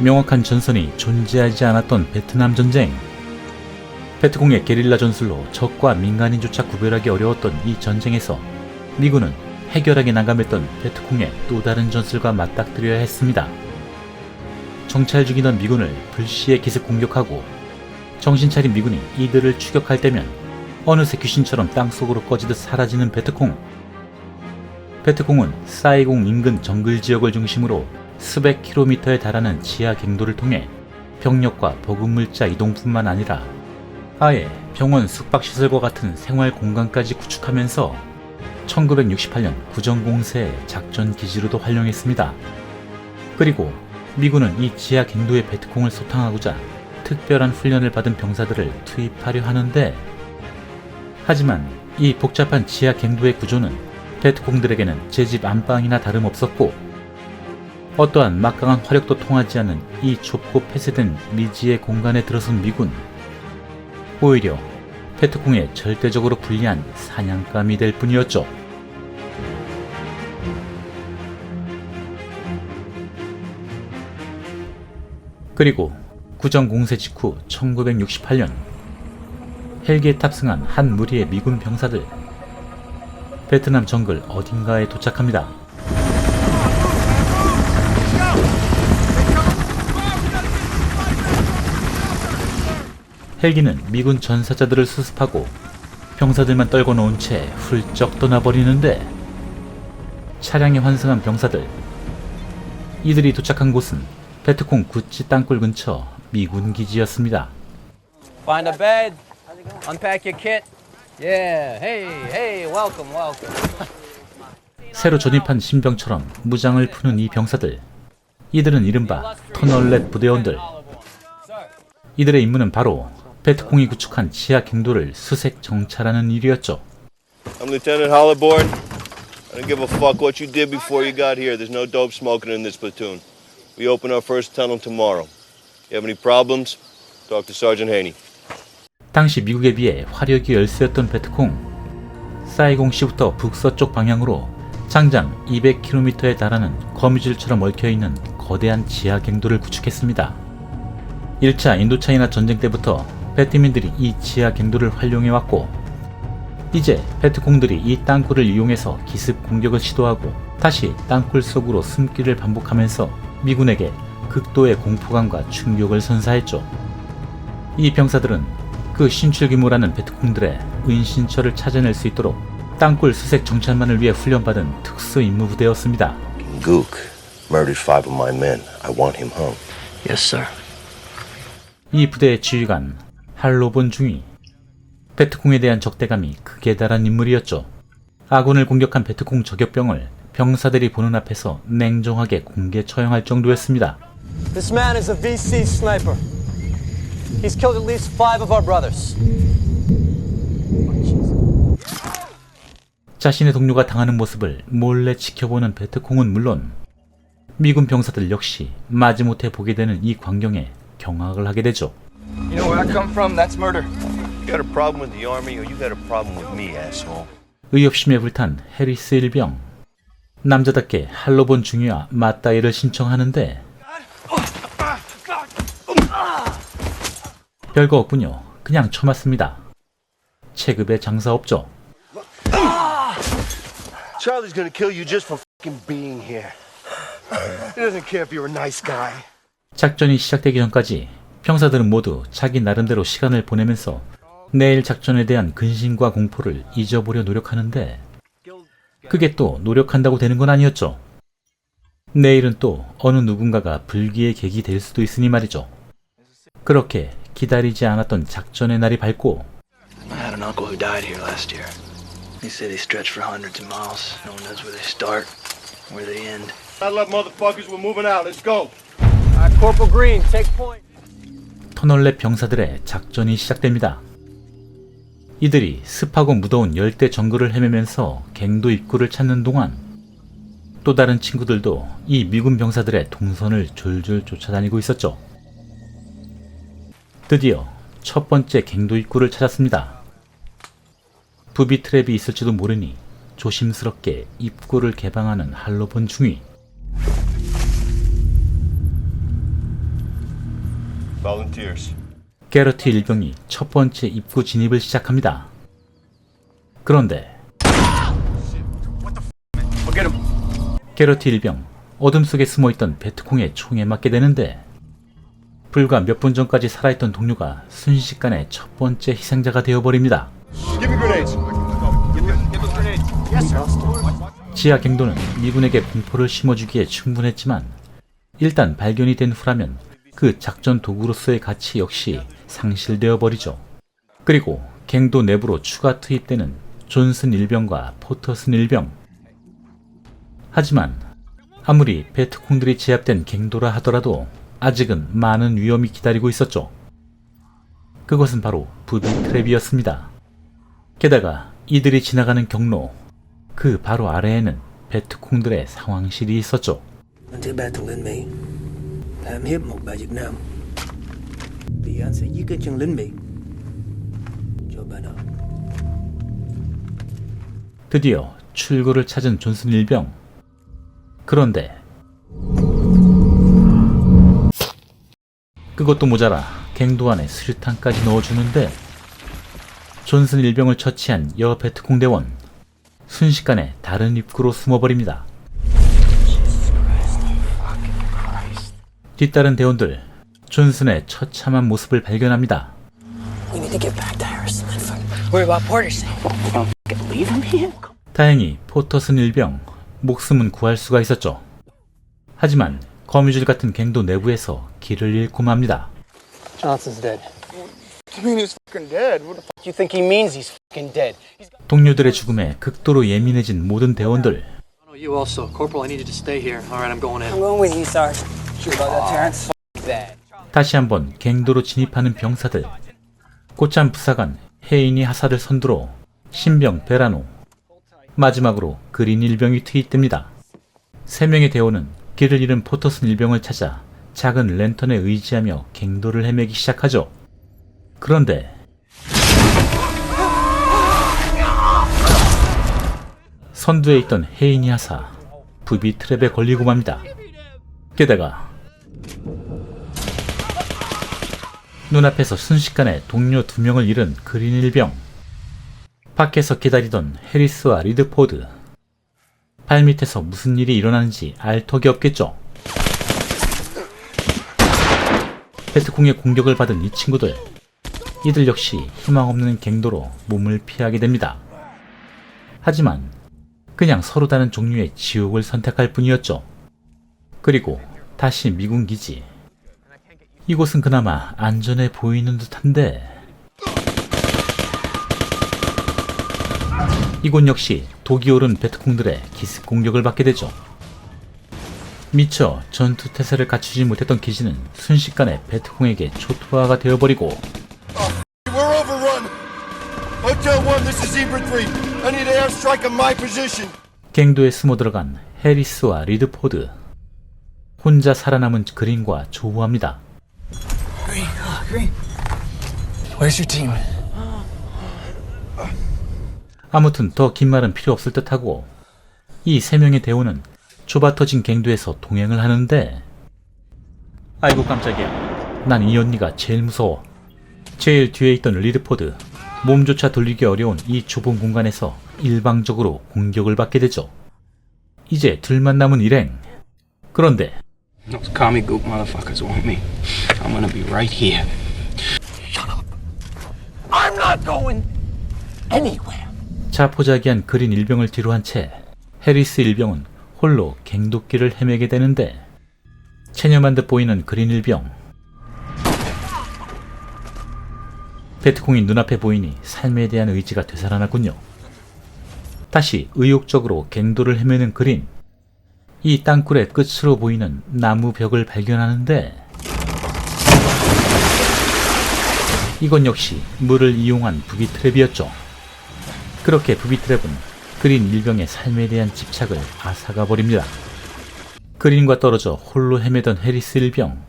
명확한 전선이 존재하지 않았던 베트남 전쟁. 베트콩의 게릴라 전술로 적과 민간인조차 구별하기 어려웠던 이 전쟁에서 미군은 해결하기 난감했던 베트콩의 또 다른 전술과 맞닥뜨려야 했습니다. 정찰 중이던 미군을 불시에 기습 공격하고 정신 차린 미군이 이들을 추격할 때면 어느새 귀신처럼 땅속으로 꺼지듯 사라지는 베트콩. 베트콩은 사이공 인근 정글 지역을 중심으로 수백 킬로미터에 달하는 지하 갱도를 통해 병력과 보급물자 이동뿐만 아니라 아예 병원 숙박시설과 같은 생활 공간까지 구축하면서 1968년 구정공세의 작전 기지로도 활용했습니다. 그리고 미군은 이 지하 갱도의 베트콩을 소탕하고자 특별한 훈련을 받은 병사들을 투입하려 하는데, 하지만 이 복잡한 지하 갱도의 구조는 베트콩들에게는 제 집 안방이나 다름없었고, 어떠한 막강한 화력도 통하지 않는 이 좁고 폐쇄된 미지의 공간에 들어선 미군, 오히려 베트콩에 절대적으로 불리한 사냥감이 될 뿐이었죠. 그리고 구정공세 직후 1968년 헬기에 탑승한 한 무리의 미군 병사들, 베트남 정글 어딘가에 도착합니다. 헬기는 미군 전사자들을 수습하고 병사들만 떨궈 놓은 채 훌쩍 떠나버리는데, 차량에 환승한 병사들, 이들이 도착한 곳은 베트콩 구찌 땅굴 근처 미군 기지였습니다. Find a bed, unpack your kit. Yeah, hey, welcome. 새로 전입한 신병처럼 무장을 푸는 이 병사들, 이들은 이른바 터널렛 부대원들. 이들의 임무는 바로 베트콩이 구축한 지하 갱도를 수색 정찰하는 일이었죠. I'm Lieutenant Hollerborn. I don't give a fuck what you did before you got here. There's no dope smoking in this platoon. We open our first tunnel tomorrow. You have any problems? Talk to Sergeant Haney. 당시 미국에 비해 화력이 열세였던 베트콩, 사이공시부터 북서쪽 방향으로 장장 200km에 달하는 거미줄처럼 얽혀있는 거대한 지하 갱도를 구축했습니다. 1차 인도차이나 전쟁 때부터 베트민들이 이 지하 갱도를 활용해왔고, 이제 베트콩들이 이 땅굴을 이용해서 기습 공격을 시도하고 다시 땅굴 속으로 숨기를 반복하면서 미군에게 극도의 공포감과 충격을 선사했죠. 이 병사들은 그 신출귀몰하는 베트콩들의 은신처를 찾아낼 수 있도록 땅굴 수색 정찰만을 위해 훈련받은 특수 임무 부대였습니다. Gook murdered 5 of my men. I want him hung. Yes, sir. 이 부대의 지휘관 할로본 중위, 베트콩에 대한 적대감이 극에 달한 인물이었죠. 아군을 공격한 베트콩 저격병을 병사들이 보는 앞에서 냉정하게 공개 처형할 정도였습니다. This man is a VC sniper. He's killed at least 5 of our brothers. 자신의 동료가 당하는 모습을 몰래 지켜보는 베트콩은 물론 미군 병사들 역시 마지못해 보게 되는 이 광경에 경악을 하게 되죠. You know where I come from? That's murder. You got a problem with the army or you got a problem with me, asshole? 의협심에 불탄 해리스 일병, 남자답게 할로본 중위와 맞다이를 신청하는데 별거 없군요. 그냥 쳐맞습니다. 체급의 장사 없죠. Charlie's gonna kill you just for fucking being here. He doesn't care if you're a nice guy. 작전이 시작되기 전까지 병사들은 모두 자기 나름대로 시간을 보내면서 내일 작전에 대한 근심과 공포를 잊어보려 노력하는데, 그게 또 노력한다고 되는 건 아니었죠. 내일은 또 어느 누군가가 불기의 객이 될 수도 있으니 말이죠. 그렇게 기다리지 않았던 작전의 날이 밝고, I had an uncle who died here last year. These cities stretch for hundreds of miles. No one knows where they start, where they end. Saddle up, motherfuckers. We're moving out. Let's go. Corporal Green, take point. 터널 내 병사들의 작전이 시작됩니다. 이들이 습하고 무더운 열대 정글을 헤매면서 갱도 입구를 찾는 동안 또 다른 친구들도 이 미군 병사들의 동선을 졸졸 쫓아다니고 있었죠. 드디어 첫 번째 갱도 입구를 찾았습니다. 부비 트랩이 있을지도 모르니 조심스럽게 입구를 개방하는 할로본 중위. Volunteers. 게러트 일병이 첫 번째 입구 진입을 시작합니다. 그런데 게러트 일병, 어둠 속에 숨어있던 베트콩의 총에 맞게 되는데 불과 몇 분 전까지 살아있던 동료가 순식간에 첫 번째 희생자가 되어버립니다. Give me grenades. 지하 갱도는 미군에게 공포를 심어주기에 충분했지만 일단 발견이 된 후라면 그 작전 도구로서의 가치 역시 상실되어 버리죠. 그리고 갱도 내부로 추가 투입되는 존슨 일병과 포터슨 일병. 하지만 아무리 베트콩들이 제압된 갱도라 하더라도 아직은 많은 위험이 기다리고 있었죠. 그것은 바로 부비 트랩이었습니다. 게다가 이들이 지나가는 경로, 그 바로 아래에는 베트콩들의 상황실이 있었죠. Anh ba thằng lính Mỹ hãm hiếp một bà Việt Nam. Vì anh sẽ giết cái chân lính Mỹ cho bà nó. 드디어 출구를 찾은 존슨 일병. 그런데 그것도 모자라 갱도 안에 수류탄까지 넣어주는데 존슨 일병을 처치한 여 베트콩 대원 순식간에 다른 입구로 숨어버립니다. 뒤따른 대원들 존슨의 처참한 모습을 발견합니다. We need to get back to Harrison Linford. Worry about Porter's. Leave him here. 다행히 포터슨 일병 목숨은 구할 수가 있었죠. 하지만 거미줄 같은 갱도 내부에서 길을 잃고 맙니다. Johnson's dead. You mean he's fucking dead? What the You think he means he's fucking dead? 동료들의 죽음에 극도로 예민해진 모든 대원들. You also. Corporal, I need you to stay here. All right, I'm going in. I'm going with you, Sarge. Sure about that, Terrence? That. 다시 한번 갱도로 진입하는 병사들. 꽃잠 부사관 헤이니 하사를 선두로 신병 베라노, 마지막으로 그린 일병이 투입됩니다. 3명의 대원은 길을 잃은 포터슨 일병을 찾아 작은 랜턴에 의지하며 갱도를 헤매기 시작하죠. 그런데 선두에 있던 헤이니 하사 부비 트랩에 걸리고 맙니다. 게다가 눈앞에서 순식간에 동료 2명을 잃은 그린 일병. 밖에서 기다리던 해리스와 리드포드. 발밑에서 무슨 일이 일어나는지 알 턱이 없겠죠. 베트콩의 공격을 받은 이 친구들. 이들 역시 희망 없는 갱도로 몸을 피하게 됩니다. 하지만 그냥 서로 다른 종류의 지옥을 선택할 뿐이었죠. 그리고 다시 미군 기지. 이곳은 그나마 안전해 보이는 듯한데 이곳 역시 독이 오른 베트콩들의 기습 공격을 받게 되죠. 미처 전투 태세를 갖추지 못했던 기지는 순식간에 베트콩에게 초토화가 되어버리고 We're overrun. Hotel 1, this is Zebra 3. I need an airstrike on my position. 갱도에 숨어 들어간 해리스와 리드포드. 혼자 살아남은 그린과 조우합니다. Green. Where's your team? 아무튼 더 긴 말은 필요 없을 듯하고 이 3명의 대원은 좁아터진 갱도에서 동행을 하는데 아이고 깜짝이야. 난 이 언니가 제일 무서워. 제일 뒤에 있던 리드포드. 몸조차 돌리기 어려운 이 좁은 공간에서 일방적으로 공격을 받게 되죠. 이제 둘만 남은 일행. 그런데 Those commie goop motherfuckers want me. I'm gonna be right here. I'm not going anywhere. 자포자기한 그린 일병을 뒤로 한 채 해리스 일병은 홀로 갱도길을 헤매게 되는데 체념한 듯 보이는 그린 일병. 베트콩이 눈앞에 보이니 삶에 대한 의지가 되살아나군요. 다시 의욕적으로 갱도를 헤매는 그린. 이 땅굴의 끝으로 보이는 나무 벽을 발견하는데 이건 역시 물을 이용한 부비 트랩이었죠. 그렇게 부비 트랩은 그린 일병의 삶에 대한 집착을 앗아가 버립니다. 그린과 떨어져 홀로 헤매던 해리스 일병.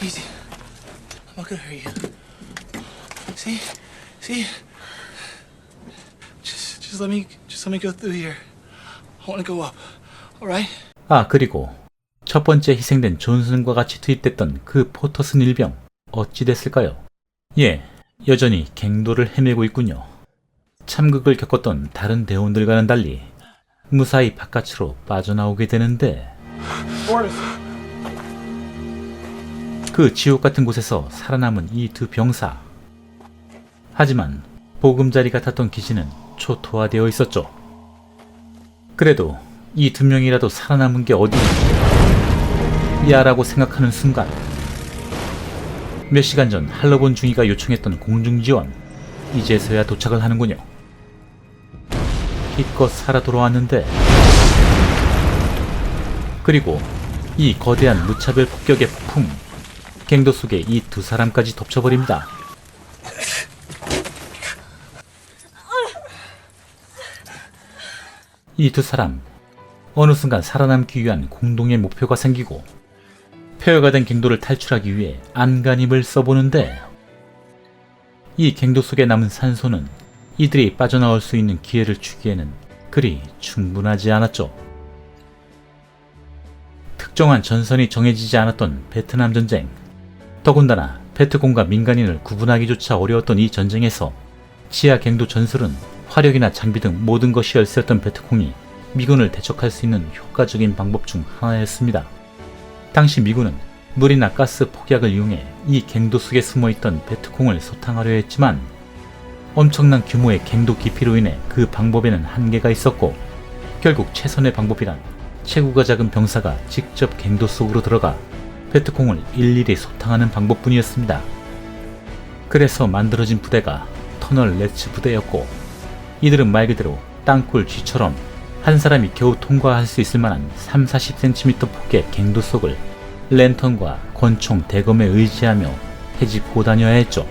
Easy. I'm not gonna hurt you. See? Just let me go through here. I wanna go up. All right? 아, 그리고 첫 번째 희생된 존슨과 같이 투입됐던 그 포터슨 일병 어찌 됐을까요? 예, 여전히 갱도를 헤매고 있군요. 참극을 겪었던 다른 대원들과는 달리 무사히 바깥으로 빠져나오게 되는데 그 지옥 같은 곳에서 살아남은 이 두 병사. 하지만 보금자리 같았던 기지는 초토화되어 있었죠. 그래도 이 두 명이라도 살아남은 게 어디 야라고 생각하는 순간 몇 시간 전 할러본 중위가 요청했던 공중지원 이제서야 도착을 하는군요. 기껏 살아 돌아왔는데 그리고 이 거대한 무차별 폭격의 폭풍 갱도 속에 이 두 사람까지 덮쳐버립니다. 이 두 사람 어느 순간 살아남기 위한 공동의 목표가 생기고 폐허가 된 갱도를 탈출하기 위해 안간힘을 써보는데 이 갱도 속에 남은 산소는 이들이 빠져나올 수 있는 기회를 주기에는 그리 충분하지 않았죠. 특정한 전선이 정해지지 않았던 베트남 전쟁. 더군다나 베트공과 민간인을 구분하기조차 어려웠던 이 전쟁에서 지하 갱도 전술은 화력이나 장비 등 모든 것이 열세였던 베트콩이 미군을 대적할 수 있는 효과적인 방법 중 하나였습니다. 당시 미군은 물이나 가스 폭약을 이용해 이 갱도 속에 숨어있던 베트콩을 소탕하려 했지만 엄청난 규모의 갱도 깊이로 인해 그 방법에는 한계가 있었고 결국 최선의 방법이란 체구가 작은 병사가 직접 갱도 속으로 들어가 베트콩을 일일이 소탕하는 방법뿐이었습니다. 그래서 만들어진 부대가 터널 레츠 부대였고 이들은 말 그대로 땅굴 쥐처럼 한 사람이 겨우 통과할 수 있을 만한 30-40cm 폭의 갱도 속을 랜턴과 권총, 대검에 의지하며 헤집고 다녀야 했죠.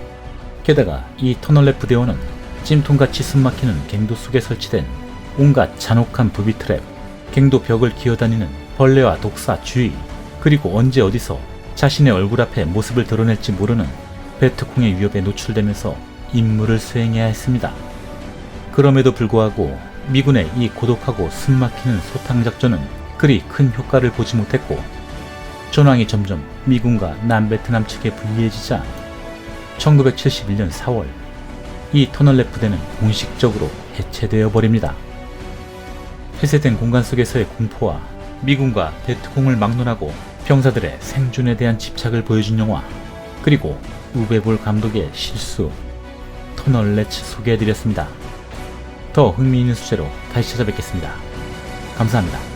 게다가 이 터널렛 부대원은 찜통같이 숨막히는 갱도 속에 설치된 온갖 잔혹한 부비트랩, 갱도 벽을 기어다니는 벌레와 독사 주의, 그리고 언제 어디서 자신의 얼굴 앞에 모습을 드러낼지 모르는 베트콩의 위협에 노출되면서 임무를 수행해야 했습니다. 그럼에도 불구하고 미군의 이 고독하고 숨막히는 소탕작전은 그리 큰 효과를 보지 못했고 전황이 점점 미군과 남베트남 측에 불리해지자 1971년 4월 이 터널렛 부대는 공식적으로 해체되어 버립니다. 폐쇄된 공간 속에서의 공포와 미군과 베트콩을 막론하고 병사들의 생존에 대한 집착을 보여준 영화, 그리고 우베볼 감독의 실수 터널렛 소개해드렸습니다. 더 흥미있는 소재로 다시 찾아뵙겠습니다. 감사합니다.